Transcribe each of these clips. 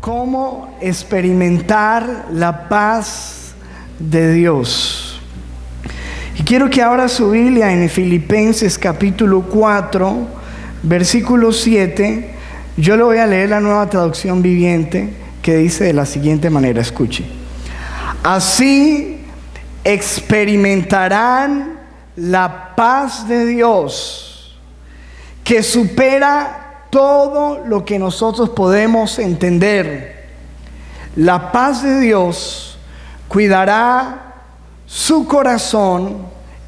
cómo experimentar la paz de Dios. Y quiero que abra su Biblia en Filipenses capítulo 4, versículo 7. Yo le voy a leer la Nueva Traducción Viviente, que dice de la siguiente manera, escuche. Así experimentarán la paz de Dios, que supera todo lo que nosotros podemos entender. La paz de Dios cuidará su corazón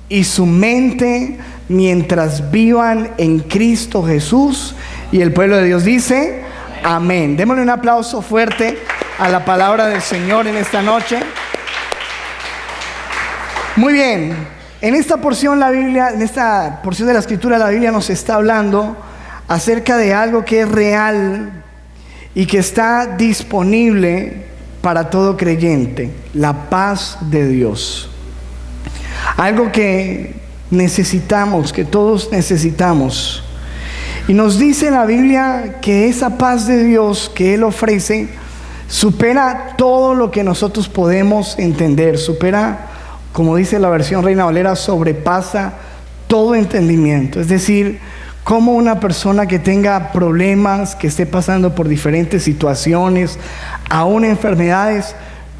y su mente mientras vivan en Cristo Jesús. Y el pueblo de Dios dice amén. Démosle un aplauso fuerte a la palabra del Señor en esta noche. Muy bien, en esta porción la Biblia, en esta porción de la Escritura, la Biblia nos está hablando acerca de algo que es real y que está disponible para todo creyente: la paz de Dios. Algo que necesitamos, que todos necesitamos. Y nos dice la Biblia que esa paz de Dios que Él ofrece supera todo lo que nosotros podemos entender. Supera, como dice la versión Reina Valera, sobrepasa todo entendimiento. Es decir, como una persona que tenga problemas, que esté pasando por diferentes situaciones, aún enfermedades,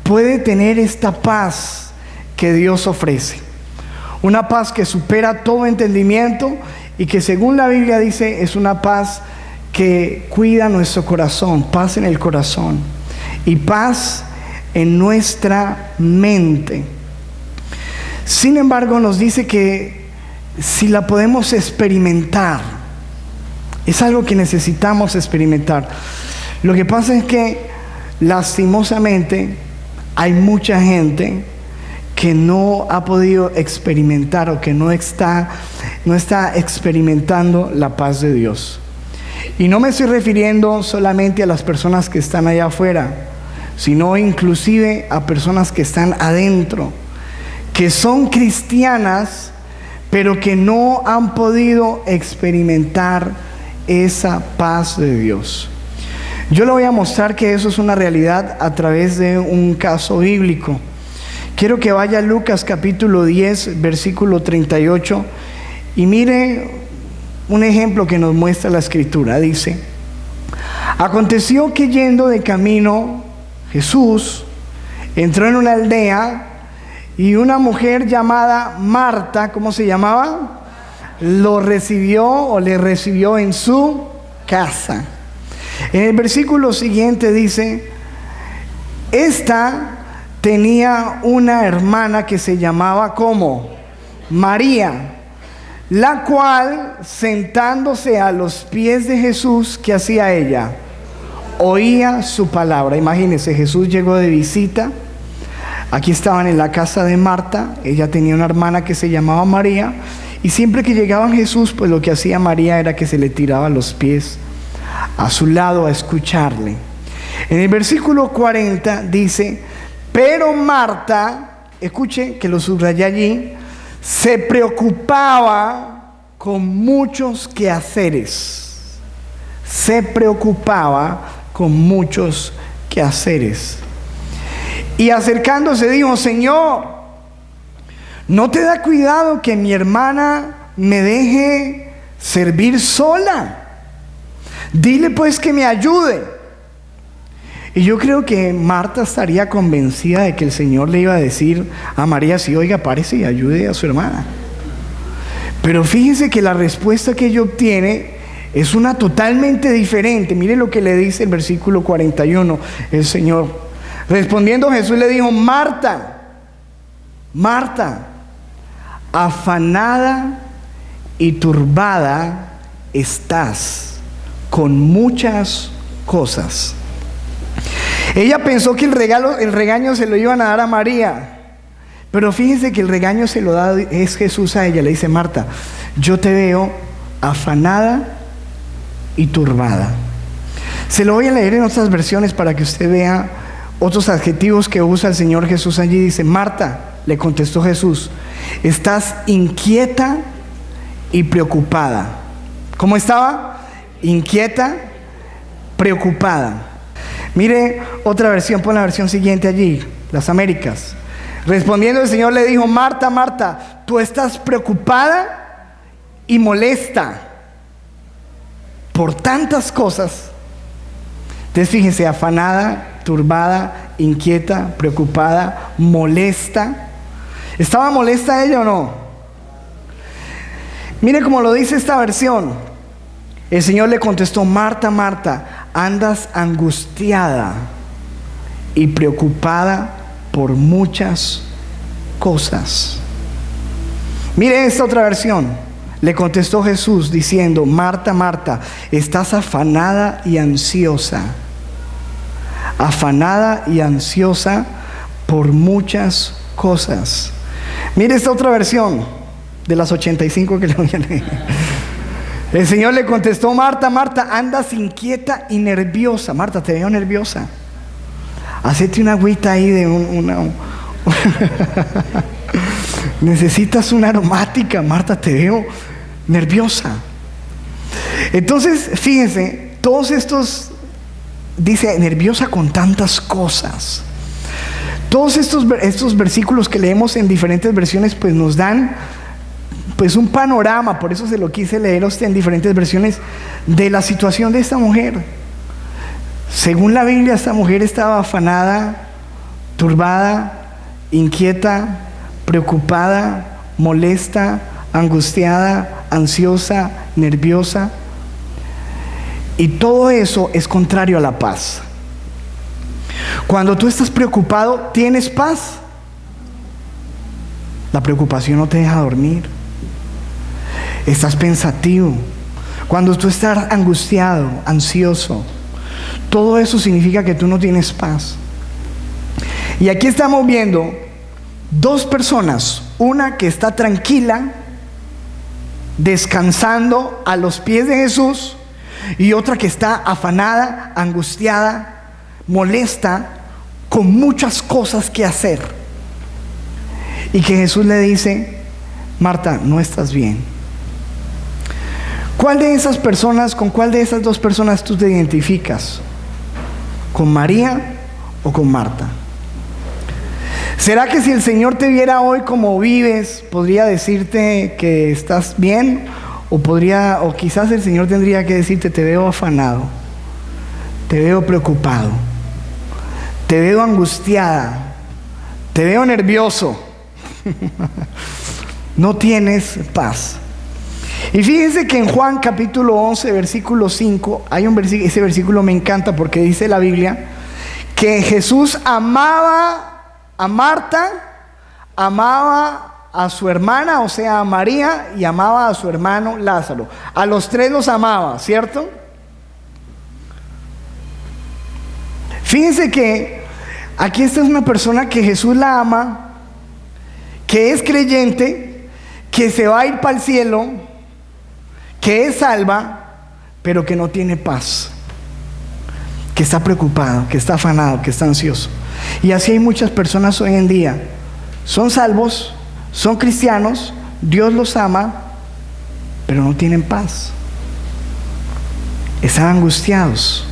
puede tener esta paz que Dios ofrece. Una paz que supera todo entendimiento y que, según la Biblia dice, es una paz que cuida nuestro corazón, paz en el corazón y paz en nuestra mente. Sin embargo, nos dice que si la podemos experimentar, es algo que necesitamos experimentar. Lo que pasa es que, lastimosamente, hay mucha gente que no ha podido experimentar o que no está experimentando la paz de Dios. Y no me estoy refiriendo solamente a las personas que están allá afuera, sino inclusive a personas que están adentro, que son cristianas, pero que no han podido experimentar esa paz de Dios. Yo le voy a mostrar que eso es una realidad a través de un caso bíblico. Quiero que vaya a Lucas capítulo 10, versículo 38, y mire un ejemplo que nos muestra la Escritura. Dice: aconteció que yendo de camino, Jesús entró en una aldea, y una mujer llamada Marta, ¿cómo se llamaba?, lo recibió o le recibió en su casa. En el versículo siguiente dice: esta tenía una hermana que se llamaba ¿cómo? María, la cual, sentándose a los pies de Jesús, ¿qué hacía ella? Oía su palabra. Imagínense, Jesús llegó de visita. Aquí estaban en la casa de Marta. Ella tenía una hermana que se llamaba María, y siempre que llegaban Jesús, pues lo que hacía María era que se le tiraba a los pies a su lado a escucharle. En el versículo 40 dice: pero Marta, escuche que lo subrayé allí, se preocupaba con muchos quehaceres. Se preocupaba con muchos quehaceres. Y acercándose dijo: Señor, ¿no te da cuidado que mi hermana me deje servir sola? Dile pues que me ayude. Y yo creo que Marta estaría convencida de que el Señor le iba a decir a María: sí, oiga, párese y ayude a su hermana. Pero fíjese que la respuesta que ella obtiene es una totalmente diferente. Mire lo que le dice el versículo 41. El Señor, respondiendo, Jesús le dijo: Marta, Marta, afanada y turbada estás con muchas cosas. Ella pensó que el regaño se lo iban a dar a María, pero fíjense que el regaño se lo da es Jesús a ella. Le dice: Marta, yo te veo afanada y turbada. Se lo voy a leer en otras versiones para que usted vea otros adjetivos que usa el Señor Jesús allí. Dice: Marta, le contestó Jesús, estás inquieta y preocupada. ¿Cómo estaba? Inquieta, preocupada. Mire otra versión, pon la versión siguiente allí, las Américas. Respondiendo el Señor le dijo: Marta, Marta, tú estás preocupada y molesta por tantas cosas. Entonces fíjense, afanada, turbada, inquieta, preocupada, molesta. ¿Estaba molesta ella o no? Mire cómo lo dice esta versión. El Señor le contestó: Marta, Marta, andas angustiada y preocupada por muchas cosas. Mire esta otra versión. Le contestó Jesús diciendo: Marta, Marta, estás afanada y ansiosa. Afanada y ansiosa por muchas cosas. Mire esta otra versión de las 85 que le voy a leer. El Señor le contestó: Marta, Marta, andas inquieta y nerviosa. Marta, te veo nerviosa. Hacete una agüita ahí de necesitas una aromática, Marta, te veo nerviosa. Entonces, fíjense, todos estos, dice, nerviosa con tantas cosas. Todos estos versículos que leemos en diferentes versiones, pues nos dan pues un panorama, por eso se lo quise leer a usted en diferentes versiones, de la situación de esta mujer. Según la Biblia, esta mujer estaba afanada, turbada, inquieta, preocupada, molesta, angustiada, ansiosa, nerviosa. Y todo eso es contrario a la paz. Cuando tú estás preocupado, ¿tienes paz? La preocupación no te deja dormir. Estás pensativo. Cuando tú estás angustiado, ansioso, todo eso significa que tú no tienes paz. Y aquí estamos viendo dos personas, una que está tranquila, descansando a los pies de Jesús, y otra que está afanada, angustiada, molesta, con muchas cosas que hacer. Y que Jesús le dice: Marta, no estás bien. ¿Cuál de esas personas, con cuál de esas dos personas tú te identificas? ¿Con María o con Marta? ¿Será que si el Señor te viera hoy como vives, podría decirte que estás bien? O quizás el Señor tendría que decirte: te veo afanado, te veo preocupado, te veo angustiada, te veo nervioso, no tienes paz. Y fíjense que en Juan capítulo 11, versículo 5, hay un versículo, ese versículo me encanta porque dice la Biblia que Jesús amaba a Marta, amaba a su hermana, o sea, a María, y amaba a su hermano Lázaro. A los tres los amaba, ¿cierto? Fíjense que aquí esta es una persona que Jesús la ama, que es creyente, que se va a ir para el cielo, que es salva, pero que no tiene paz, que está preocupado, que está afanado, que está ansioso. Y así hay muchas personas hoy en día. Son salvos, son cristianos, Dios los ama, pero no tienen paz. Están angustiados.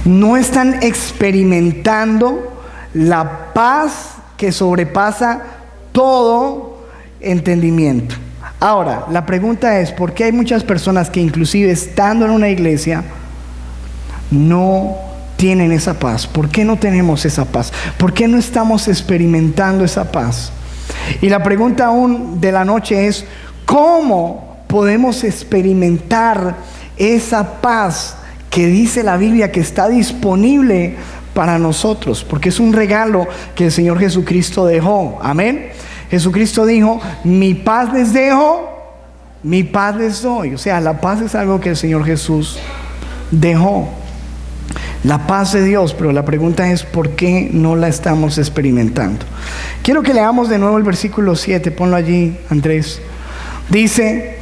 No están experimentando la paz que sobrepasa todo entendimiento. Ahora, la pregunta es: ¿por qué hay muchas personas que inclusive estando en una iglesia no tienen esa paz? ¿Por qué no tenemos esa paz? ¿Por qué no estamos experimentando esa paz? Y la pregunta aún de la noche es: ¿cómo podemos experimentar esa paz que dice la Biblia que está disponible para nosotros? Porque es un regalo que el Señor Jesucristo dejó. Amén. Jesucristo dijo: mi paz les dejo, mi paz les doy. O sea, la paz es algo que el Señor Jesús dejó. La paz de Dios, pero la pregunta es: ¿por qué no la estamos experimentando? Quiero que leamos de nuevo el versículo 7, ponlo allí, Andrés. Dice: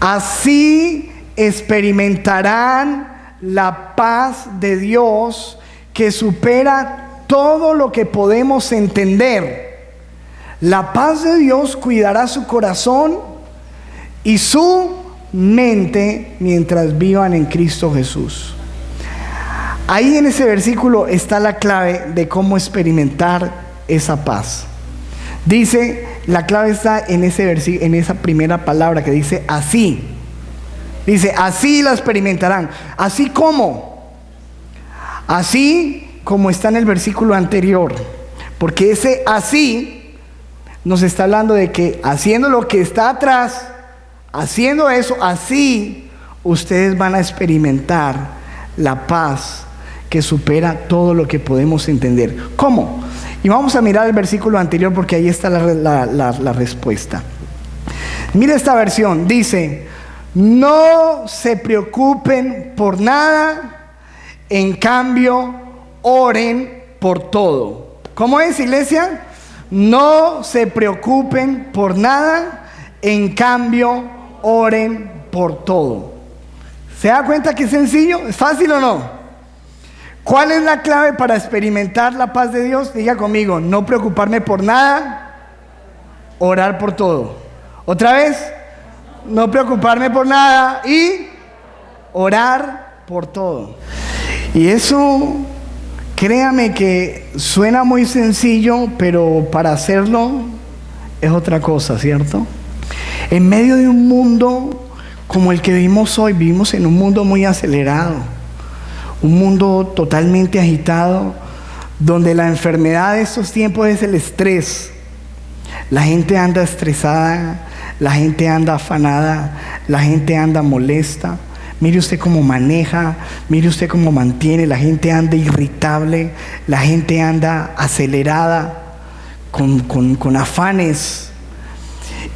así experimentarán la paz de Dios que supera todo lo que podemos entender. La paz de Dios cuidará su corazón y su mente mientras vivan en Cristo Jesús. Ahí en ese versículo está la clave de cómo experimentar esa paz. Dice, la clave está en en esa primera palabra que dice así. Dice, así la experimentarán. ¿Así cómo? Así como está en el versículo anterior. Porque ese así nos está hablando de que haciendo lo que está atrás, haciendo eso, así ustedes van a experimentar la paz que supera todo lo que podemos entender. ¿Cómo? Y vamos a mirar el versículo anterior porque ahí está la respuesta. Mira esta versión, dice, no se preocupen por nada, en cambio, oren por todo. ¿Cómo es, iglesia? No se preocupen por nada, en cambio, oren por todo. ¿Se da cuenta que es sencillo? ¿Es fácil o no? ¿Cuál es la clave para experimentar la paz de Dios? Diga conmigo, no preocuparme por nada, orar por todo. Otra vez, no preocuparme por nada y orar por todo. Y eso, créame que suena muy sencillo, pero para hacerlo es otra cosa, ¿cierto? En medio de un mundo como el que vivimos hoy, vivimos en un mundo muy acelerado. Un mundo totalmente agitado, donde la enfermedad de estos tiempos es el estrés. La gente anda estresada, la gente anda afanada, la gente anda molesta. Mire usted cómo maneja, mire usted cómo mantiene, la gente anda irritable, la gente anda acelerada, con afanes.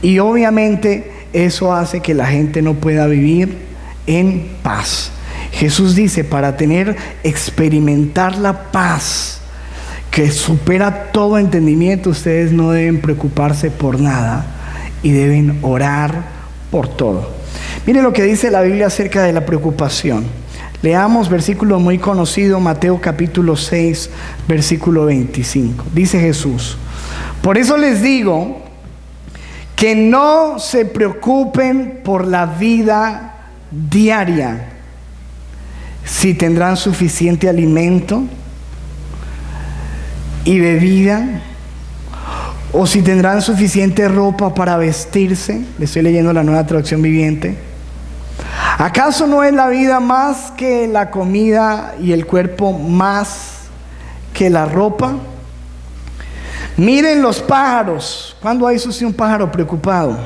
Y obviamente eso hace que la gente no pueda vivir en paz. Jesús dice, para experimentar la paz que supera todo entendimiento, ustedes no deben preocuparse por nada y deben orar por todo. Mire lo que dice la Biblia acerca de la preocupación. Leamos versículo muy conocido, Mateo capítulo 6, versículo 25. Dice Jesús, por eso les digo que no se preocupen por la vida diaria, si tendrán suficiente alimento y bebida, o si tendrán suficiente ropa para vestirse. Le estoy leyendo la Nueva Traducción Viviente. ¿Acaso no es la vida más que la comida y el cuerpo más que la ropa? Miren los pájaros. ¿Cuándo ha visto usted un pájaro preocupado?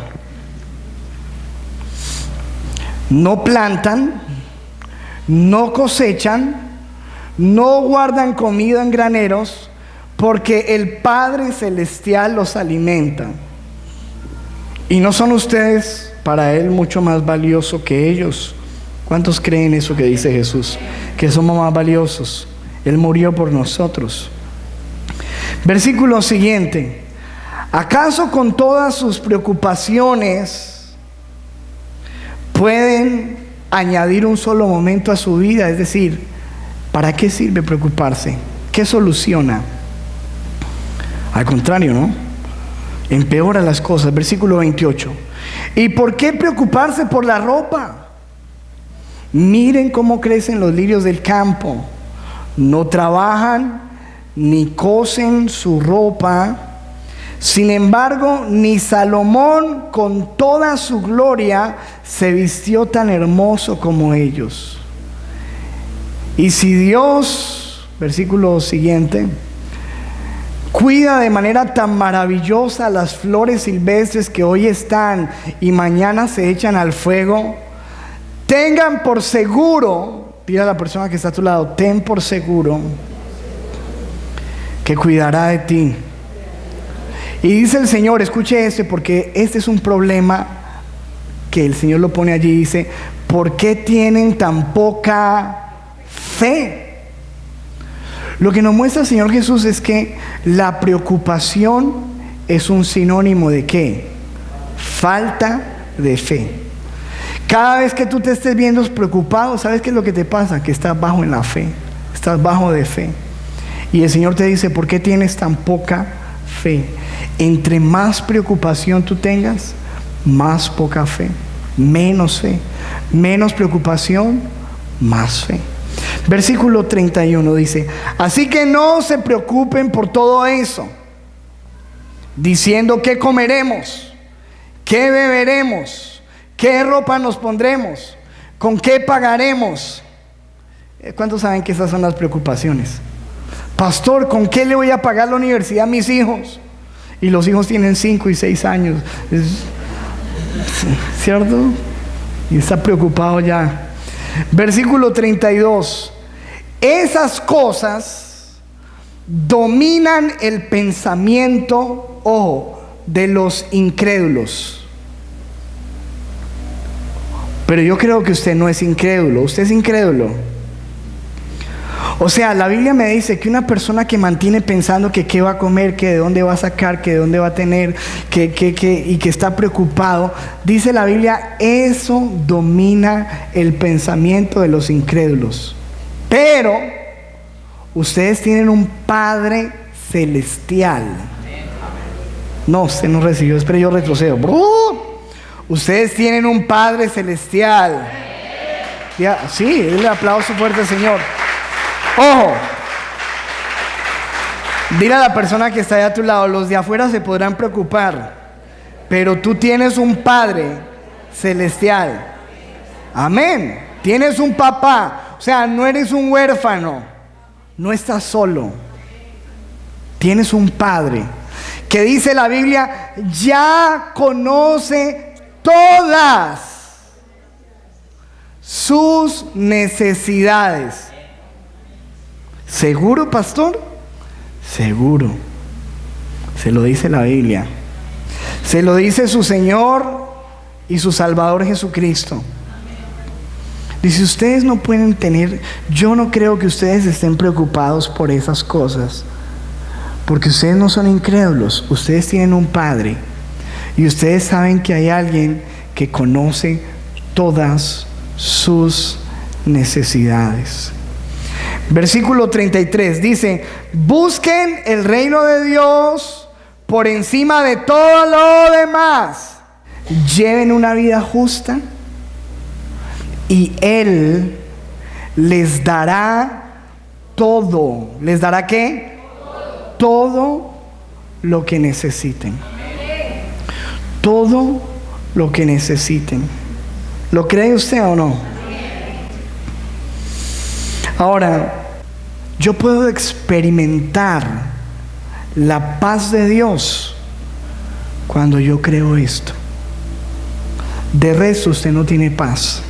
No plantan, no cosechan, no guardan comida en graneros, porque el Padre Celestial los alimenta. ¿Y no son ustedes para Él mucho más valioso que ellos? ¿Cuántos creen eso que dice Jesús? Que somos más valiosos. Él murió por nosotros. Versículo siguiente. ¿Acaso con todas sus preocupaciones pueden añadir un solo momento a su vida? Es decir, ¿para qué sirve preocuparse? ¿Qué soluciona? Al contrario, ¿no? Empeora las cosas. Versículo 28. ¿Y por qué preocuparse por la ropa? Miren cómo crecen los lirios del campo. No trabajan ni cosen su ropa. Sin embargo, ni Salomón con toda su gloria se vistió tan hermoso como ellos. Y si Dios, versículo siguiente, cuida de manera tan maravillosa las flores silvestres que hoy están y mañana se echan al fuego, tengan por seguro, pida a la persona que está a tu lado, ten por seguro que cuidará de ti. Y dice el Señor, escuche porque este es un problema que el Señor lo pone allí. Dice, ¿por qué tienen tan poca fe? Lo que nos muestra el Señor Jesús es que la preocupación es un sinónimo de ¿qué? Falta de fe. Cada vez que tú te estés viendo preocupado, ¿sabes qué es lo que te pasa? Que estás bajo en la fe, estás bajo de fe. Y el Señor te dice, ¿por qué tienes tan poca fe? Entre más preocupación tú tengas, más poca fe, menos preocupación, más fe. Versículo 31 dice: así que no se preocupen por todo eso, diciendo qué comeremos, qué beberemos, qué ropa nos pondremos, con qué pagaremos. ¿Cuántos saben que esas son las preocupaciones? Pastor, ¿con qué le voy a pagar la universidad a mis hijos? Y los hijos tienen 5 y 6 años, ¿cierto? Y está preocupado ya. Versículo 32: esas cosas dominan el pensamiento, ojo, de los incrédulos. Pero yo creo que usted no es incrédulo. ¿Usted es incrédulo? O sea, la Biblia me dice que una persona que mantiene pensando que qué va a comer, que de dónde va a sacar, que de dónde va a tener, y que está preocupado, dice la Biblia, eso domina el pensamiento de los incrédulos. Pero ustedes tienen un Padre celestial. No, usted no recibió, espere, yo retrocedo. Ustedes tienen un Padre celestial. Sí, el aplauso fuerte, Señor. Ojo, dile a la persona que está ahí a tu lado: los de afuera se podrán preocupar, pero tú tienes un Padre celestial. Amén. Tienes un papá, o sea, no eres un huérfano, no estás solo. Tienes un Padre que, dice la Biblia, ya conoce todas sus necesidades. ¿Seguro, pastor? Seguro. Se lo dice la Biblia. Se lo dice su Señor y su Salvador Jesucristo. Dice: ustedes no pueden tener, yo no creo que ustedes estén preocupados por esas cosas, porque ustedes no son incrédulos. Ustedes tienen un Padre, y ustedes saben que hay alguien que conoce todas sus necesidades. Versículo 33 dice: busquen el reino de Dios por encima de todo lo demás. Lleven una vida justa y Él les dará todo. ¿Les dará qué? Todo lo que necesiten. Todo lo que necesiten. ¿Lo cree usted o no? Ahora, yo puedo experimentar la paz de Dios cuando yo creo esto. De resto, usted no tiene paz.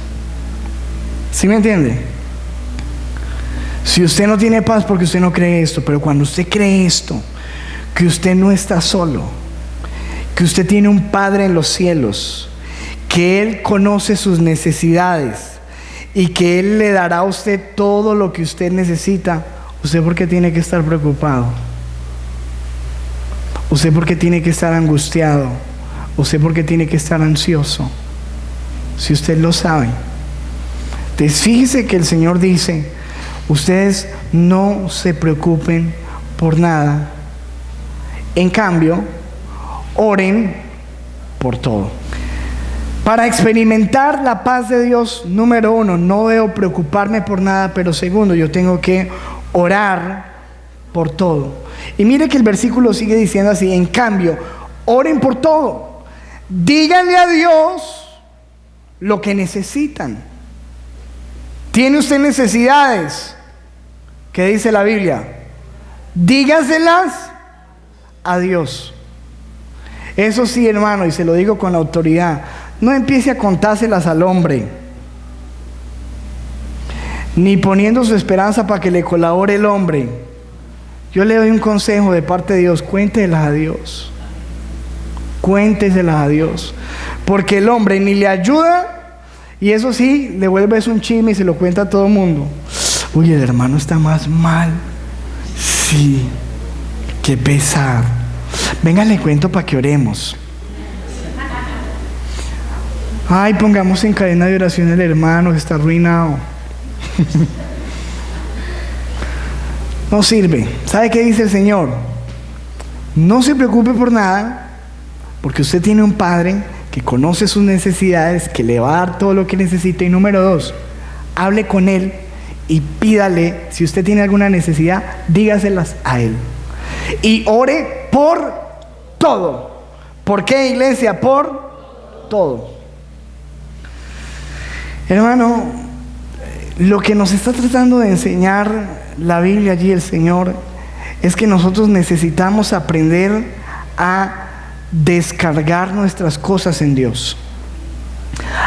¿Sí me entiende? Si usted no tiene paz porque usted no cree esto, pero cuando usted cree esto, que usted no está solo, que usted tiene un Padre en los cielos, que Él conoce sus necesidades y que Él le dará a usted todo lo que usted necesita, ¿usted por qué tiene que estar preocupado? ¿Usted por qué tiene que estar angustiado? ¿Usted por qué tiene que estar ansioso? Si usted lo sabe. Entonces fíjese que el Señor dice: ustedes no se preocupen por nada. En cambio, oren por todo. Para experimentar la paz de Dios, número 1, no debo preocuparme por nada, pero segundo, yo tengo que orar por todo. Y mire que el versículo sigue diciendo así: en cambio, oren por todo. Díganle a Dios lo que necesitan. ¿Tiene usted necesidades? ¿Qué dice la Biblia? Dígaselas a Dios. Eso sí, hermano, y se lo digo con autoridad, no empiece a contárselas al hombre, ni poniendo su esperanza para que le colabore el hombre. Yo le doy un consejo de parte de Dios: cuénteselas a Dios. Cuénteselas a Dios, porque el hombre ni le ayuda, y eso sí, le vuelve eso un chisme y se lo cuenta a todo el mundo. Uy, el hermano está más mal. Sí, qué pesar. Venga, le cuento para que oremos. Ay, pongamos en cadena de oración el hermano que está arruinado. No sirve. ¿Sabe qué dice el Señor? No se preocupe por nada, porque usted tiene un Padre que conoce sus necesidades, que le va a dar todo lo que necesita. Y número 2, hable con Él y pídale, si usted tiene alguna necesidad, dígaselas a Él. Y ore por todo. ¿Por qué, iglesia? Por todo. Hermano, lo que nos está tratando de enseñar la Biblia allí, el Señor, es que nosotros necesitamos aprender a descargar nuestras cosas en Dios,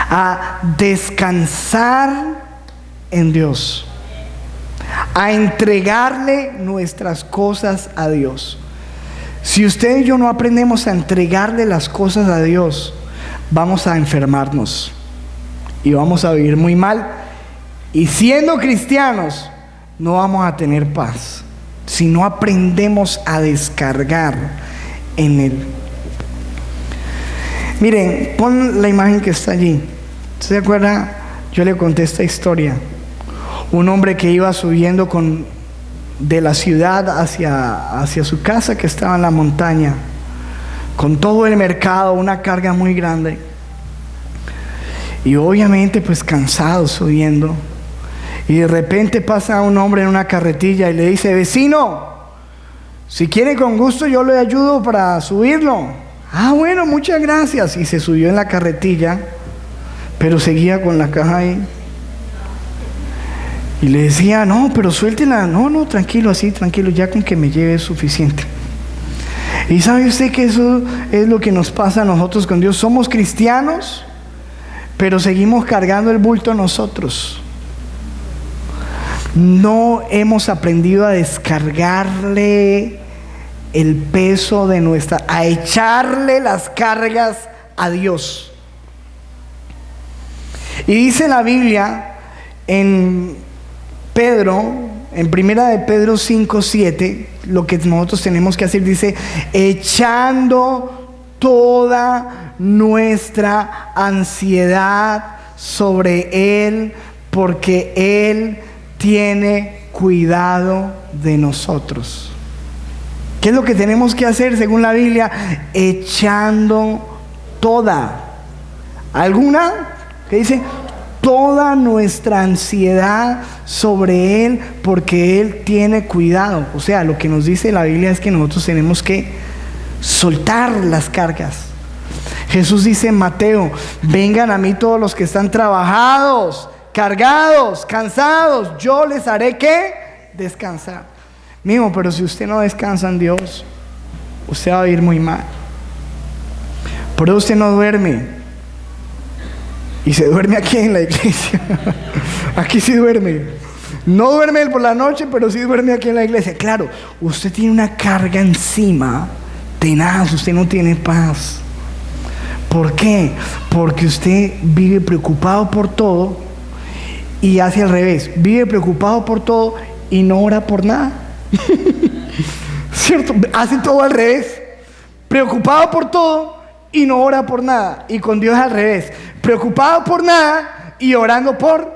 a descansar en Dios, a entregarle nuestras cosas a Dios. Si usted y yo no aprendemos a entregarle las cosas a Dios, vamos a enfermarnos y vamos a vivir muy mal, y siendo cristianos no vamos a tener paz si no aprendemos a descargar en Él. Miren, pon la imagen que está allí. ¿Se acuerda? Yo le conté esta historia. Un hombre que iba subiendo de la ciudad hacia su casa, que estaba en la montaña, con todo el mercado, una carga muy grande, y obviamente pues cansado subiendo. Y de repente pasa un hombre en una carretilla y le dice: vecino, si quiere, con gusto yo le ayudo para subirlo. Ah, bueno, muchas gracias. Y se subió en la carretilla, pero seguía con la caja ahí. Y le decía: no, pero suéltela. No, tranquilo, así, tranquilo, ya con que me lleve es suficiente. Y sabe usted que eso es lo que nos pasa a nosotros con Dios. Somos cristianos, pero seguimos cargando el bulto nosotros. No hemos aprendido a descargarle el peso de a echarle las cargas a Dios. Y dice la Biblia en Pedro, en primera de Pedro 5:7, lo que nosotros tenemos que hacer, dice: echando toda nuestra ansiedad sobre Él, porque Él tiene cuidado de nosotros. ¿Qué es lo que tenemos que hacer según la Biblia? Echando toda. ¿Alguna? ¿Qué dice? Toda nuestra ansiedad sobre Él, porque Él tiene cuidado. O sea, lo que nos dice la Biblia es que nosotros tenemos que soltar las cargas. Jesús dice en Mateo: vengan a mí todos los que están trabajados, cargados, cansados, yo les haré ¿qué? Descansar. Mismo, pero si usted no descansa en Dios, usted va a vivir muy mal. Por eso usted no duerme. Y se duerme aquí en la iglesia. Aquí sí duerme. No duerme por la noche, pero sí duerme aquí en la iglesia. Claro, usted tiene una carga encima tenaz, usted no tiene paz. ¿Por qué? Porque usted vive preocupado por todo y hace al revés. Vive preocupado por todo y no ora por nada. ¿Cierto? Hace todo al revés. Preocupado por todo y no ora por nada. Y con Dios al revés. Preocupado por nada y orando por.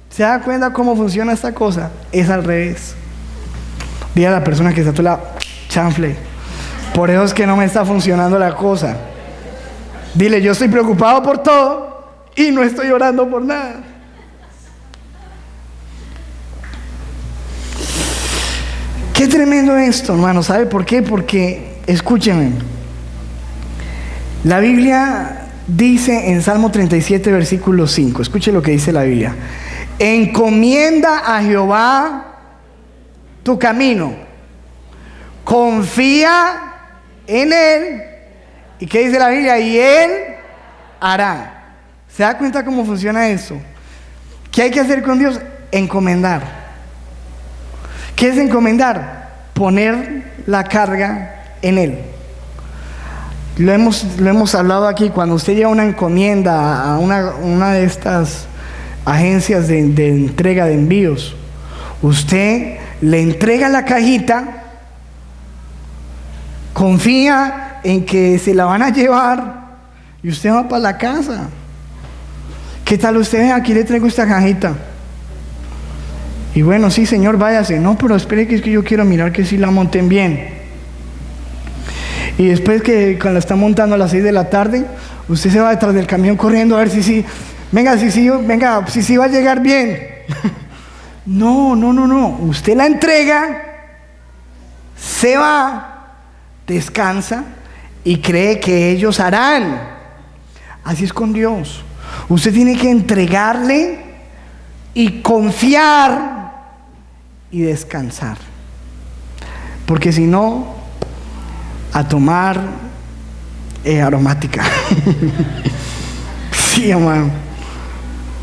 ¿Se da cuenta cómo funciona esta cosa? Es al revés. Dile a la persona que está a tu lado: chanfle, por eso es que no me está funcionando la cosa. Dile: yo estoy preocupado por todo y no estoy orando por nada. Qué tremendo esto, hermano. ¿Sabe por qué? Porque, escúcheme, la Biblia dice en Salmo 37, versículo 5, escuche lo que dice la Biblia: encomienda a Jehová tu camino, confía en Él. ¿Y qué dice la Biblia? Y Él hará. ¿Se da cuenta cómo funciona eso? ¿Qué hay que hacer con Dios? Encomendar. ¿Qué es encomendar? Poner la carga en Él. Lo hemos hablado aquí. Cuando usted lleva una encomienda a una de estas agencias de entrega de envíos, usted le entrega la cajita, confía en que se la van a llevar y usted va para la casa. ¿Qué tal usted? Aquí le traigo esta cajita. Y bueno, sí, señor, váyase. No, pero espere, que es que yo quiero mirar que sí la monten bien. Y después que cuando la está montando a las 6 de la tarde, usted se va detrás del camión corriendo a ver si sí, venga, si sí va a llegar bien. No. Usted la entrega, se va, descansa y cree que ellos harán. Así es con Dios. Usted tiene que entregarle y confiar y descansar. Porque si no, a tomar aromática. Sí, hermano.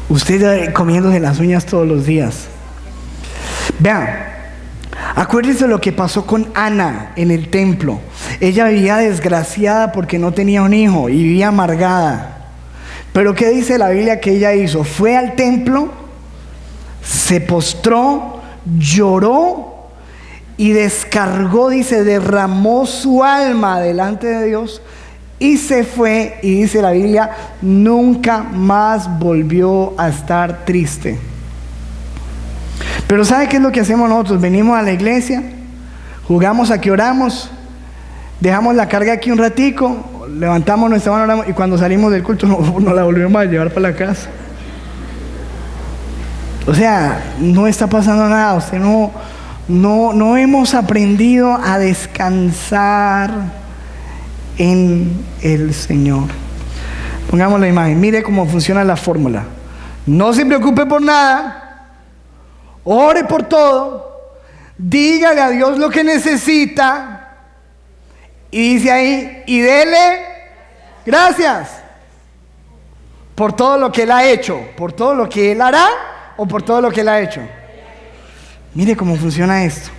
Usted comiéndose las uñas todos los días. Vean, acuérdense lo que pasó con Ana en el templo. Ella vivía desgraciada porque no tenía un hijo y vivía amargada. Pero ¿qué dice la Biblia que ella hizo? Fue al templo, se postró, lloró y descargó, dice, derramó su alma delante de Dios y se fue. Y dice la Biblia, nunca más volvió a estar triste. Pero ¿sabe qué es lo que hacemos nosotros? Venimos a la iglesia, jugamos a que oramos, dejamos la carga aquí un ratico, levantamos nuestra mano, oramos, y cuando salimos del culto no la volvemos a llevar para la casa. O sea, no está pasando nada. Usted no hemos aprendido a descansar en el Señor. Pongamos la imagen. Mire cómo funciona la fórmula. No se preocupe por nada. Ore por todo, dígale a Dios lo que necesita y dice ahí, y dele gracias por todo lo que Él ha hecho, por todo lo que Él hará o por todo lo que Él ha hecho. Mire cómo funciona esto.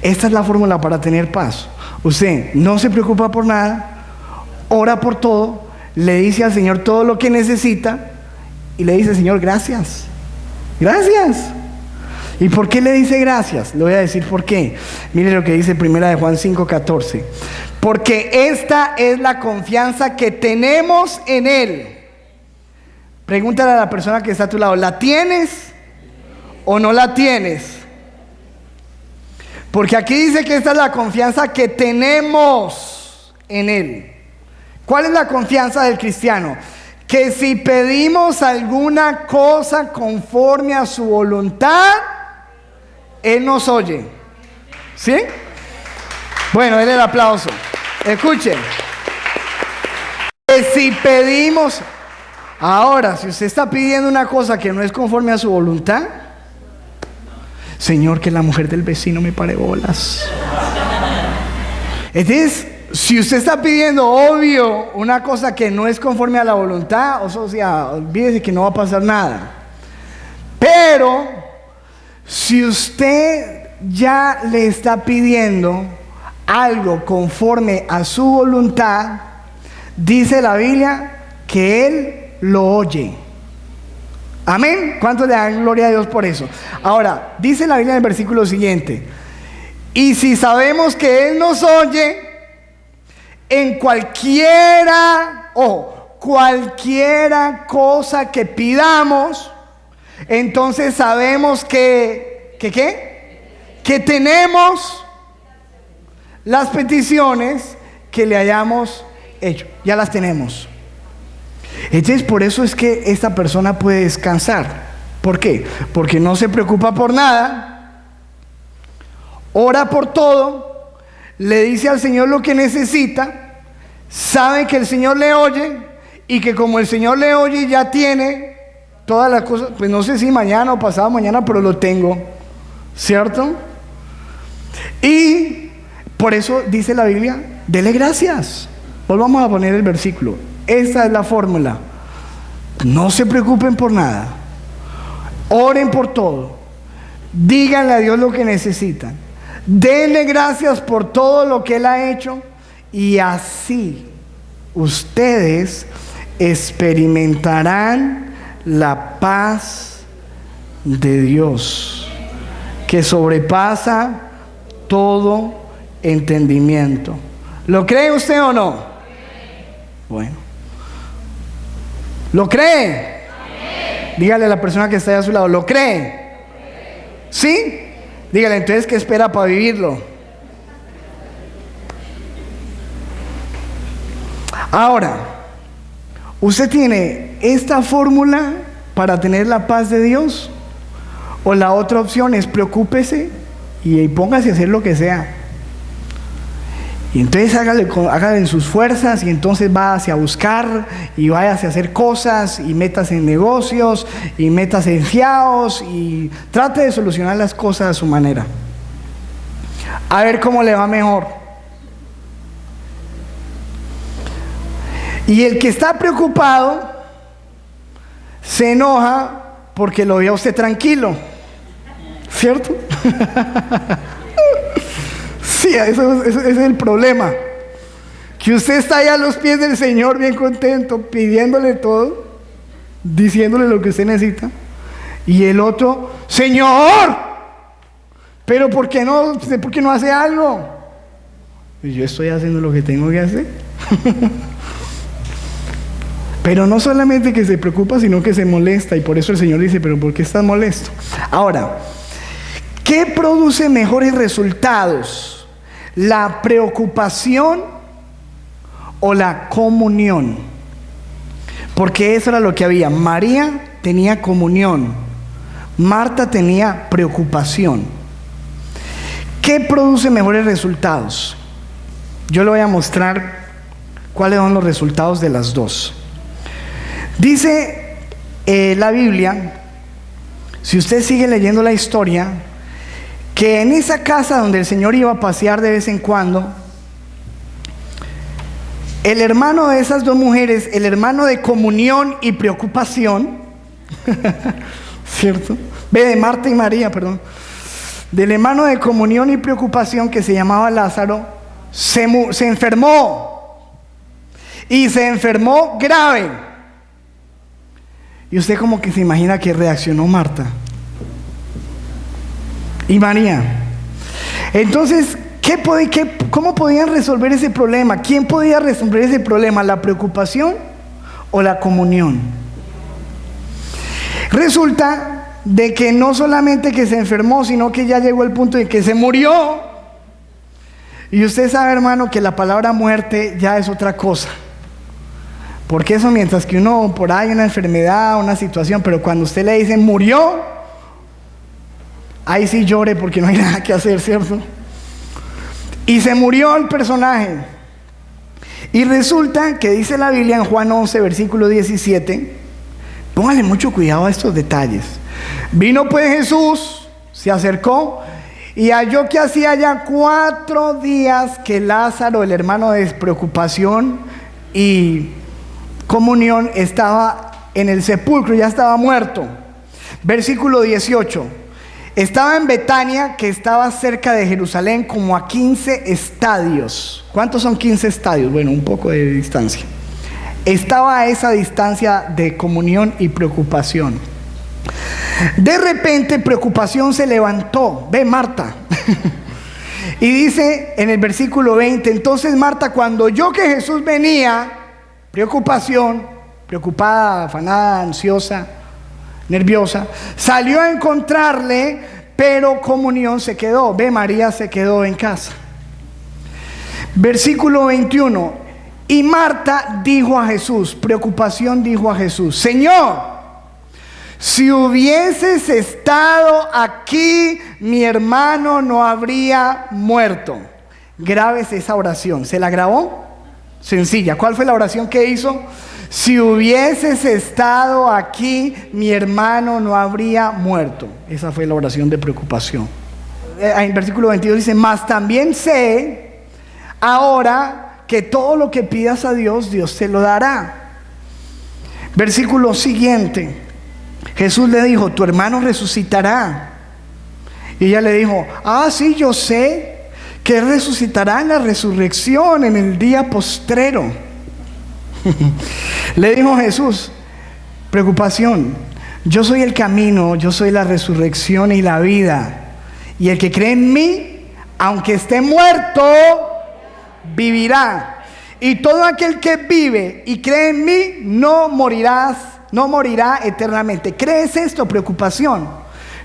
Esta es la fórmula para tener paz. Usted no se preocupa por nada, ora por todo, le dice al Señor todo lo que necesita y le dice, Señor, gracias, gracias. ¿Y por qué le dice gracias? Le voy a decir por qué. Mire lo que dice 1 Juan 5:14. Porque esta es la confianza que tenemos en Él. Pregúntale a la persona que está a tu lado, ¿la tienes o no la tienes? Porque aquí dice que esta es la confianza que tenemos en Él. ¿Cuál es la confianza del cristiano? Que si pedimos alguna cosa conforme a su voluntad, Él nos oye. ¿Sí? Bueno, denle el aplauso. Escuchen. Que si pedimos... Ahora, si usted está pidiendo una cosa que no es conforme a su voluntad, Señor, que la mujer del vecino me pare bolas. Entonces, si usted está pidiendo, obvio, una cosa que no es conforme a la voluntad, o sea, olvídese que no va a pasar nada. Pero si usted ya le está pidiendo algo conforme a su voluntad, dice la Biblia que Él lo oye. Amén. ¿Cuántos le dan gloria a Dios por eso? Ahora, dice la Biblia en el versículo siguiente: y si sabemos que Él nos oye en cualquiera cosa que pidamos, entonces sabemos que tenemos las peticiones que le hayamos hecho. Ya las tenemos. Entonces, por eso es que esta persona puede descansar. ¿Por qué? Porque no se preocupa por nada, ora por todo, le dice al Señor lo que necesita, sabe que el Señor le oye y que como el Señor le oye ya tiene todas las cosas. Pues no sé si mañana o pasado mañana, pero lo tengo, ¿cierto? Y por eso dice la Biblia, dele gracias. Volvamos a poner el versículo. Esta es la fórmula. No se preocupen por nada, oren por todo, díganle a Dios lo que necesitan, denle gracias por todo lo que Él ha hecho, y así ustedes experimentarán la paz de Dios que sobrepasa todo entendimiento. ¿Lo cree usted o no? Bueno, ¿lo cree? Dígale a la persona que está ahí a su lado, ¿lo cree? ¿Sí? Dígale, entonces, ¿qué espera para vivirlo? Ahora, usted tiene esta fórmula para tener la paz de Dios. O la otra opción es preocúpese y póngase a hacer lo que sea. Y entonces hágale en sus fuerzas, y entonces váyase a buscar y váyase a hacer cosas y métase en negocios y métase en fiados y trate de solucionar las cosas a su manera. A ver cómo le va mejor. Y el que está preocupado se enoja porque lo ve a usted tranquilo, ¿cierto? Sí, ese es el problema. Que usted está ahí a los pies del Señor bien contento, pidiéndole todo, diciéndole lo que usted necesita. Y el otro, Señor, pero ¿por qué no hace algo? Y yo estoy haciendo lo que tengo que hacer. Pero no solamente que se preocupa, sino que se molesta. Y por eso el Señor dice, pero ¿por qué estás molesto? Ahora, ¿qué produce mejores resultados? ¿La preocupación o la comunión? Porque eso era lo que había. María tenía comunión, Marta tenía preocupación. ¿Qué produce mejores resultados? Yo le voy a mostrar cuáles son los resultados de las dos. Dice la Biblia, si usted sigue leyendo la historia, que en esa casa donde el Señor iba a pasear de vez en cuando, el hermano de esas dos mujeres, el hermano de comunión y preocupación, ¿cierto? De Marta y María, perdón. Del hermano de comunión y preocupación que se llamaba Lázaro, se enfermó. Y se enfermó grave. Y usted como que se imagina que reaccionó Marta y María. Entonces, ¿cómo podían resolver ese problema? ¿Quién podía resolver ese problema? ¿La preocupación o la comunión? Resulta de que no solamente que se enfermó, sino que ya llegó el punto de que se murió. Y usted sabe, hermano, que la palabra muerte ya es otra cosa. Porque eso, mientras que uno por ahí una enfermedad, una situación, pero cuando usted le dice murió, ahí sí llore porque no hay nada que hacer, ¿cierto? Y se murió el personaje. Y resulta que dice la Biblia en Juan 11, versículo 17, póngale mucho cuidado a estos detalles. Vino pues Jesús, se acercó y halló que hacía ya 4 días que Lázaro, el hermano de preocupación y comunión, estaba en el sepulcro, ya estaba muerto. Versículo 18. Estaba en Betania, que estaba cerca de Jerusalén, como a 15 estadios. ¿Cuántos son 15 estadios? Bueno, un poco de distancia. Estaba a esa distancia de comunión y preocupación. De repente, preocupación se levantó. Ve, Marta. Y dice en el versículo 20, entonces Marta, cuando oyó que Jesús venía, preocupación, preocupada, afanada, ansiosa, nerviosa, salió a encontrarle, pero comunión se quedó. Ve, María se quedó en casa. Versículo 21. Y Marta dijo a Jesús, preocupación dijo a Jesús, Señor, si hubieses estado aquí, mi hermano no habría muerto. Grábese esa oración. ¿Se la grabó? Sencilla. ¿Cuál fue la oración que hizo? Si hubieses estado aquí, mi hermano no habría muerto. Esa fue la oración de preocupación. En versículo 22 dice, mas también sé ahora que todo lo que pidas a Dios, Dios te lo dará. Versículo siguiente, Jesús le dijo, tu hermano resucitará. Y ella le dijo, sí, yo sé que resucitará en la resurrección, en el día postrero. Le dijo Jesús, preocupación, yo soy el camino, yo soy la resurrección y la vida, y el que cree en mí, aunque esté muerto, vivirá. Y todo aquel que vive y cree en mí no morirá eternamente. ¿Crees esto? Preocupación.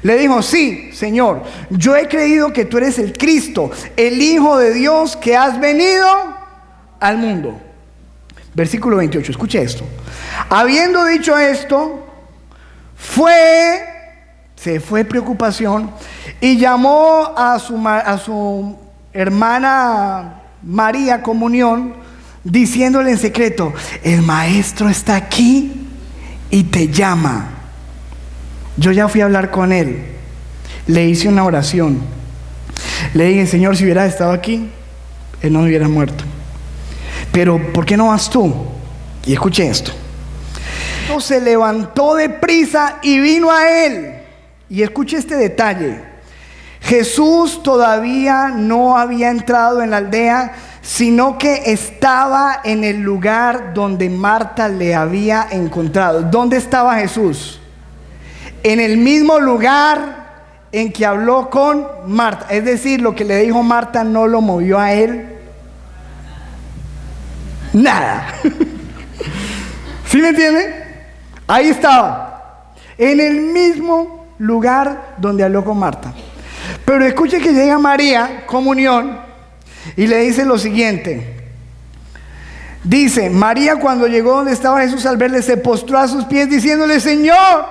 Le dijo, sí, Señor, yo he creído que tú eres el Cristo, el Hijo de Dios, que has venido al mundo. Versículo 28, escuche esto. Habiendo dicho esto, se fue preocupación y llamó a su hermana María a comunión, diciéndole en secreto: el maestro está aquí y te llama. Yo ya fui a hablar con él, le hice una oración, le dije: Señor, si hubiera estado aquí, él no hubiera muerto, pero ¿por qué no vas tú? Y escuche esto. Se levantó deprisa y vino a él. Y escuche este detalle: Jesús todavía no había entrado en la aldea, sino que estaba en el lugar donde Marta le había encontrado. ¿Dónde estaba Jesús? En el mismo lugar en que habló con Marta. Es decir, lo que le dijo Marta no lo movió a él nada. ¿Sí me entiende? Ahí estaba, en el mismo lugar donde habló con Marta. Pero escuche que llega María, comunión, y le dice lo siguiente. Dice: María, cuando llegó donde estaba Jesús, al verle, se postró a sus pies diciéndole: Señor,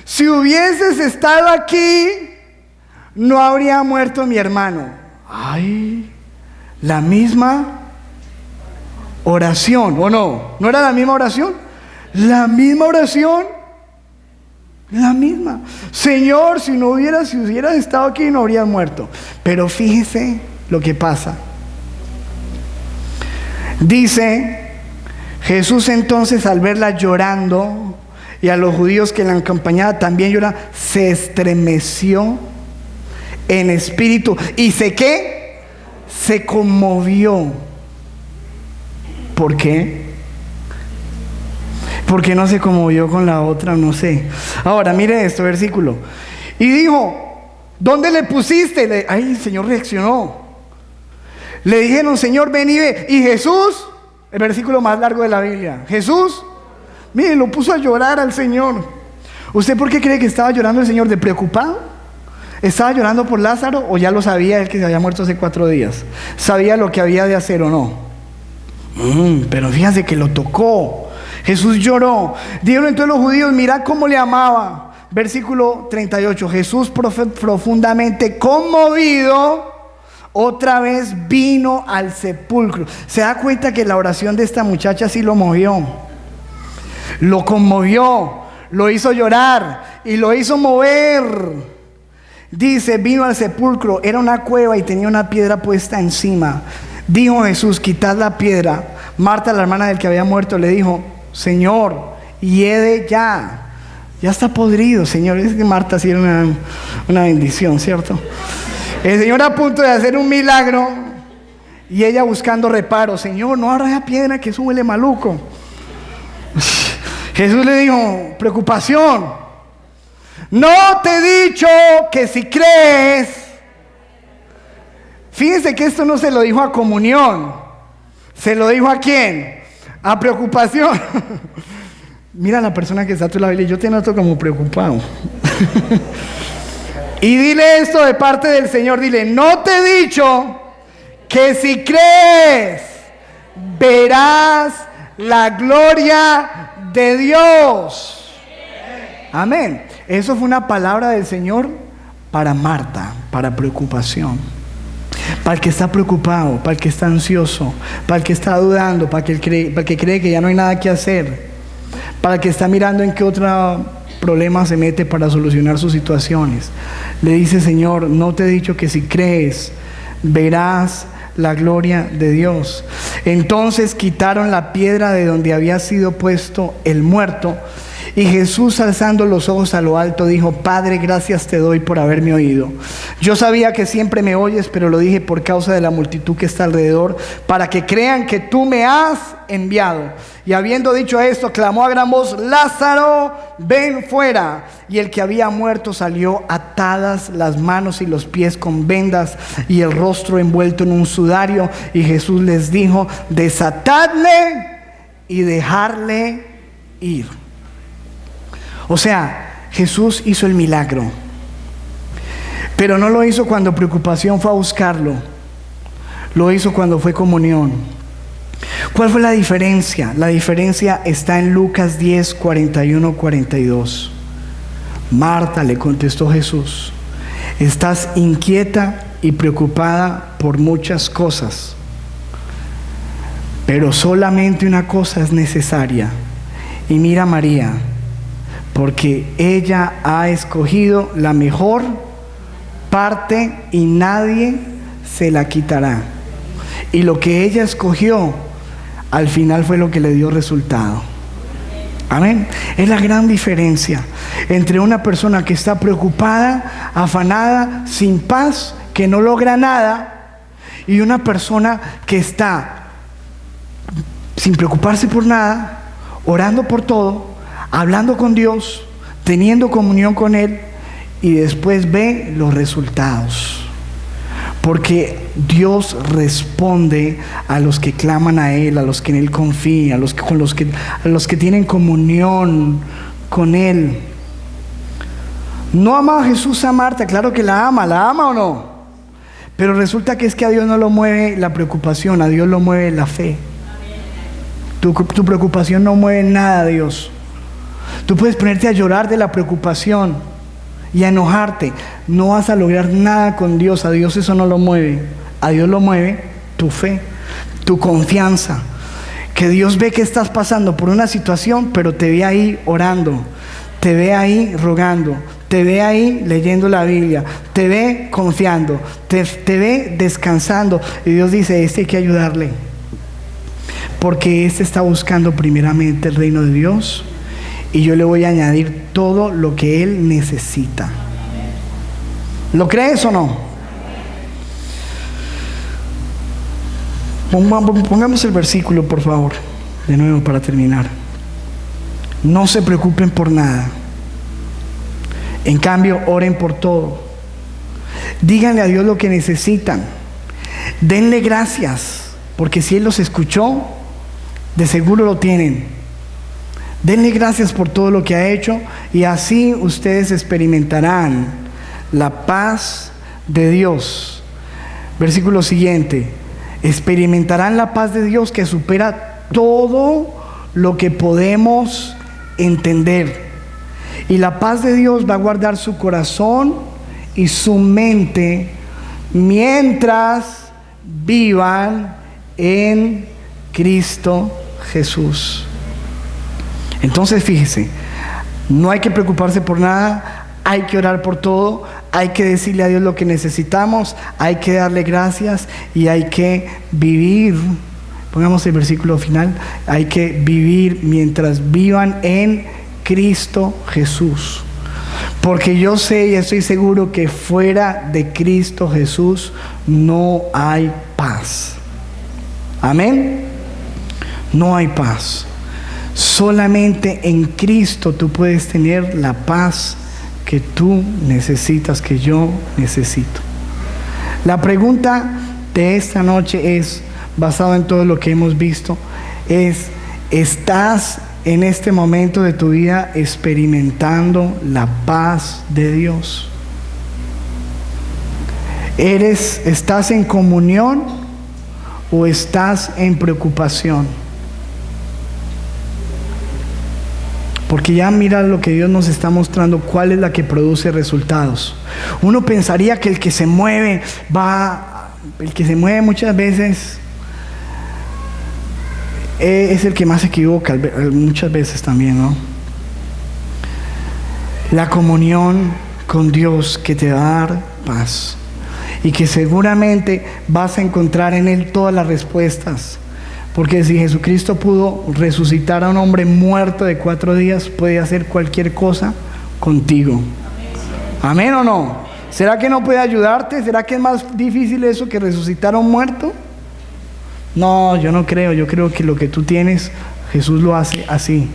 si hubieses estado aquí, no habría muerto mi hermano. Ay, la misma oración, ¿o no? ¿No era la misma oración? La misma oración, la misma. Señor, si hubieras estado aquí, no habrías muerto. Pero fíjese lo que pasa. Dice Jesús entonces, al verla llorando, y a los judíos que la acompañaban también lloraban, se estremeció en espíritu y se conmovió. ¿Por qué? ¿Por qué no se conmovió con la otra? No sé. Ahora mire esto, versículo. Y dijo: ¿dónde le pusiste? Ay, el Señor reaccionó. Le dijeron: Señor, ven y ve. Y Jesús, el versículo más largo de la Biblia, Jesús, mire, lo puso a llorar al Señor. ¿Usted por qué cree que estaba llorando el Señor? ¿De preocupado? ¿Estaba llorando por Lázaro o ya lo sabía él, que se había muerto hace 4 días? ¿Sabía lo que había de hacer o no? Pero fíjense que lo tocó. Jesús lloró. Dijeron entonces los judíos: mirad cómo le amaba. Versículo 38. Jesús, profundamente conmovido, otra vez vino al sepulcro. Se da cuenta que la oración de esta muchacha sí lo movió, lo conmovió, lo hizo llorar y lo hizo mover. Dice: vino al sepulcro, era una cueva y tenía una piedra puesta encima. Dijo Jesús: quitad la piedra. Marta, la hermana del que había muerto, le dijo: Señor, hiede ya está podrido. Señor, es que Marta sí era una bendición, ¿cierto? El Señor a punto de hacer un milagro y ella buscando reparo. Señor, no agarra esa piedra, que eso huele maluco. Jesús le dijo: preocupación, no te he dicho que si crees. Fíjense que esto no se lo dijo a comunión, se lo dijo ¿a quién? A preocupación. Mira a la persona que está a tu lado y yo te noto como preocupado. Y dile esto de parte del Señor, dile: no te he dicho que si crees verás la gloria de Dios. Amén. Eso fue una palabra del Señor para Marta, para preocupación. Para el que está preocupado, para el que está ansioso, para el que está dudando, para el que cree que ya no hay nada que hacer, para el que está mirando en qué otro problema se mete para solucionar sus situaciones. Le dice: Señor, no te he dicho que si crees verás la gloria de Dios. Entonces quitaron la piedra de donde había sido puesto el muerto. Y Jesús, alzando los ojos a lo alto, dijo: Padre, gracias te doy por haberme oído. Yo sabía que siempre me oyes, pero lo dije por causa de la multitud que está alrededor, para que crean que tú me has enviado. Y habiendo dicho esto, clamó a gran voz: Lázaro, ven fuera. Y el que había muerto salió, atadas las manos y los pies con vendas y el rostro envuelto en un sudario. Y Jesús les dijo: desatadle y dejarle ir. O sea, Jesús hizo el milagro, pero no lo hizo cuando preocupación fue a buscarlo, lo hizo cuando fue comunión. ¿Cuál fue la diferencia? La diferencia está en Lucas 10, 41, 42. Marta, le contestó Jesús, estás inquieta y preocupada por muchas cosas, pero solamente una cosa es necesaria. Y mira a María, porque ella ha escogido la mejor parte y nadie se la quitará. Y lo que ella escogió, al final fue lo que le dio resultado. Amén. Es la gran diferencia entre una persona que está preocupada, afanada, sin paz, que no logra nada, y una persona que está sin preocuparse por nada, orando por todo, hablando con Dios, teniendo comunión con Él, y después ve los resultados. Porque Dios responde a los que claman a Él, a los que en Él confían, a los que tienen comunión con Él. No ama a Jesús a Marta, claro que la ama o no. Pero resulta que es que a Dios no lo mueve la preocupación, a Dios lo mueve la fe. Tu preocupación no mueve nada a Dios. Tú puedes ponerte a llorar de la preocupación y a enojarte, no vas a lograr nada con Dios. A Dios eso no lo mueve. A Dios lo mueve tu fe, tu confianza. Que Dios ve que estás pasando por una situación, pero te ve ahí orando, te ve ahí rogando, te ve ahí leyendo la Biblia, te ve confiando, te ve descansando. Y Dios dice, hay que ayudarle, porque está buscando primeramente el reino de Dios, y yo le voy a añadir todo lo que Él necesita. ¿Lo crees o no? Pongamos el versículo, por favor, de nuevo para terminar. No se preocupen por nada. En cambio, oren por todo. Díganle a Dios lo que necesitan. Denle gracias, porque si Él los escuchó, de seguro lo tienen. Denle gracias por todo lo que ha hecho, y así ustedes experimentarán la paz de Dios. Versículo siguiente: experimentarán la paz de Dios que supera todo lo que podemos entender. Y la paz de Dios va a guardar su corazón y su mente mientras vivan en Cristo Jesús. Entonces fíjese, no hay que preocuparse por nada, hay que orar por todo, hay que decirle a Dios lo que necesitamos, hay que darle gracias y hay que vivir. Pongamos el versículo final: hay que vivir mientras vivan en Cristo Jesús. Porque yo sé y estoy seguro que fuera de Cristo Jesús no hay paz. Amén. No hay paz. Solamente en Cristo tú puedes tener la paz que tú necesitas, que yo necesito. La pregunta de esta noche es, basado en todo lo que hemos visto, ¿estás en este momento de tu vida experimentando la paz de Dios? ¿Estás en comunión o estás en preocupación? Porque ya mira lo que Dios nos está mostrando, cuál es la que produce resultados. Uno pensaría que el que se mueve muchas veces es el que más se equivoca, muchas veces también, ¿no? La comunión con Dios que te va a dar paz, y que seguramente vas a encontrar en Él todas las respuestas. Porque si Jesucristo pudo resucitar a un hombre muerto de 4 días, puede hacer cualquier cosa contigo. ¿Amén o no? ¿Será que no puede ayudarte? ¿Será que es más difícil eso que resucitar a un muerto? No, yo no creo. Yo creo que lo que tú tienes, Jesús lo hace así.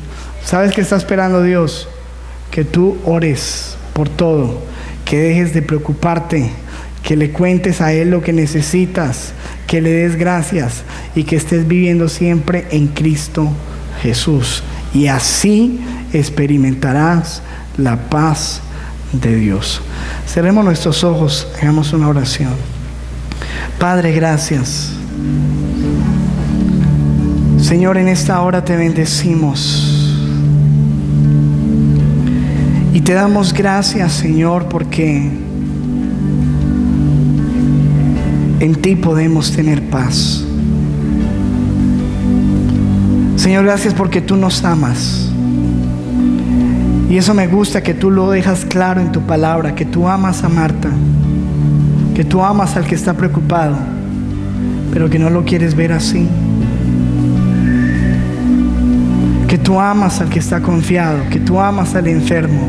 ¿Sabes qué está esperando Dios? Que tú ores por todo, que dejes de preocuparte, que le cuentes a Él lo que necesitas, que le des gracias y que estés viviendo siempre en Cristo Jesús. Y así experimentarás la paz de Dios. Cerremos nuestros ojos, hagamos una oración. Padre, gracias. Señor, en esta hora te bendecimos. Y te damos gracias, Señor, porque en ti podemos tener paz. Señor, gracias porque tú nos amas. Y eso me gusta, que tú lo dejas claro en tu palabra, que tú amas a Marta, que tú amas al que está preocupado, pero que no lo quieres ver así. Que tú amas al que está confiado, que tú amas al enfermo,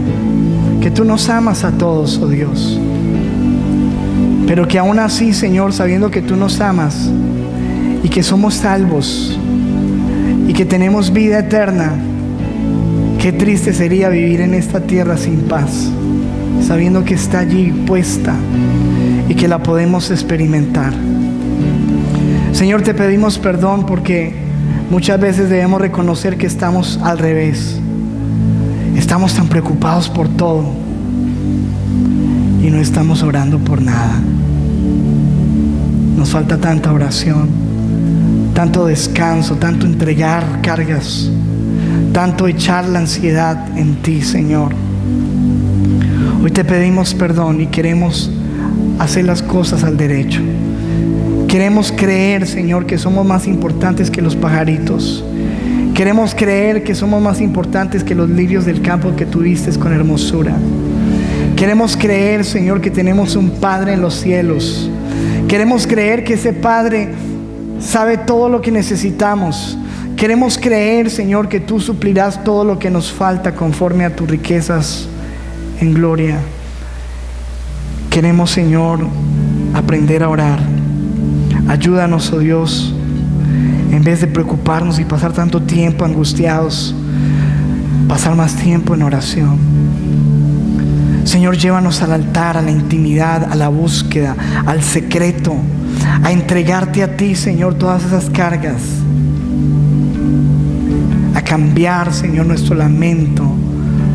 que tú nos amas a todos, oh Dios. Pero que aún así, Señor, sabiendo que tú nos amas y que somos salvos y que tenemos vida eterna, qué triste sería vivir en esta tierra sin paz, sabiendo que está allí puesta y que la podemos experimentar. Señor, te pedimos perdón porque muchas veces debemos reconocer que estamos al revés. Estamos tan preocupados por todo y no estamos orando por nada. Nos falta tanta oración, tanto descanso, tanto entregar cargas, tanto echar la ansiedad en ti, Señor. Hoy te pedimos perdón y queremos hacer las cosas al derecho. Queremos creer, Señor, que somos más importantes que los pajaritos. Queremos creer que somos más importantes que los lirios del campo que tú vistes con hermosura. Queremos creer, Señor, que tenemos un Padre en los cielos. Queremos creer que ese Padre sabe todo lo que necesitamos. Queremos creer, Señor, que tú suplirás todo lo que nos falta conforme a tus riquezas en gloria. Queremos, Señor, aprender a orar. Ayúdanos, oh Dios, en vez de preocuparnos y pasar tanto tiempo angustiados, pasar más tiempo en oración. Señor, llévanos al altar, a la intimidad, a la búsqueda, al secreto, a entregarte a ti, Señor, todas esas cargas, a cambiar, Señor, nuestro lamento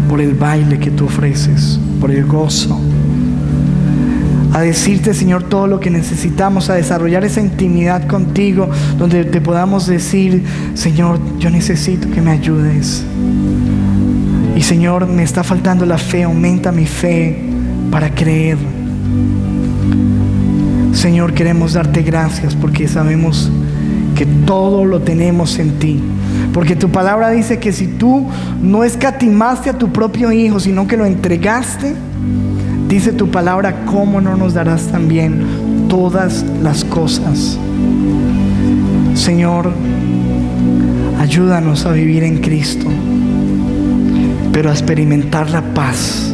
por el baile que tú ofreces, por el gozo, a decirte, Señor, todo lo que necesitamos, a desarrollar esa intimidad contigo, donde te podamos decir, Señor, yo necesito que me ayudes. Y Señor, me está faltando la fe, aumenta mi fe para creer. Señor, queremos darte gracias porque sabemos que todo lo tenemos en ti. Porque tu palabra dice que si tú no escatimaste a tu propio Hijo, sino que lo entregaste, dice tu palabra, ¿cómo no nos darás también todas las cosas? Señor, ayúdanos a vivir en Cristo, pero a experimentar la paz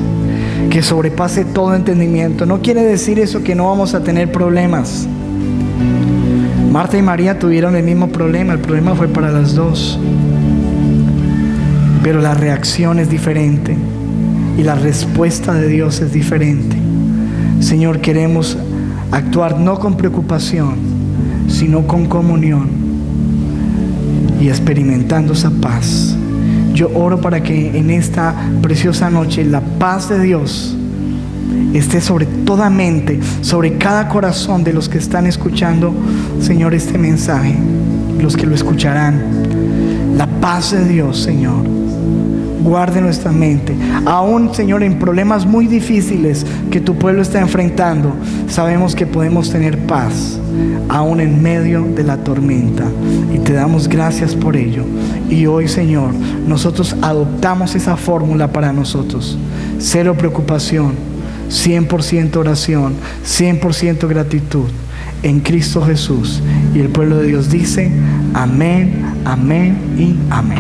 que sobrepase todo entendimiento. No quiere decir eso que no vamos a tener problemas. Marta y María tuvieron el mismo problema. El problema fue para las dos, pero la reacción es diferente y la respuesta de Dios es diferente. Señor, queremos actuar no con preocupación, sino con comunión y experimentando esa paz. Yo oro para que en esta preciosa noche la paz de Dios esté sobre toda mente, sobre cada corazón de los que están escuchando, Señor, este mensaje, los que lo escucharán. La paz de Dios, Señor, guarde nuestra mente. Aún, Señor, en problemas muy difíciles que tu pueblo está enfrentando, sabemos que podemos tener paz, aún en medio de la tormenta. Y te damos gracias por ello. Y hoy, Señor, nosotros adoptamos esa fórmula para nosotros. 0 preocupación, 100% oración, 100% gratitud en Cristo Jesús. Y el pueblo de Dios dice, amén, amén y amén.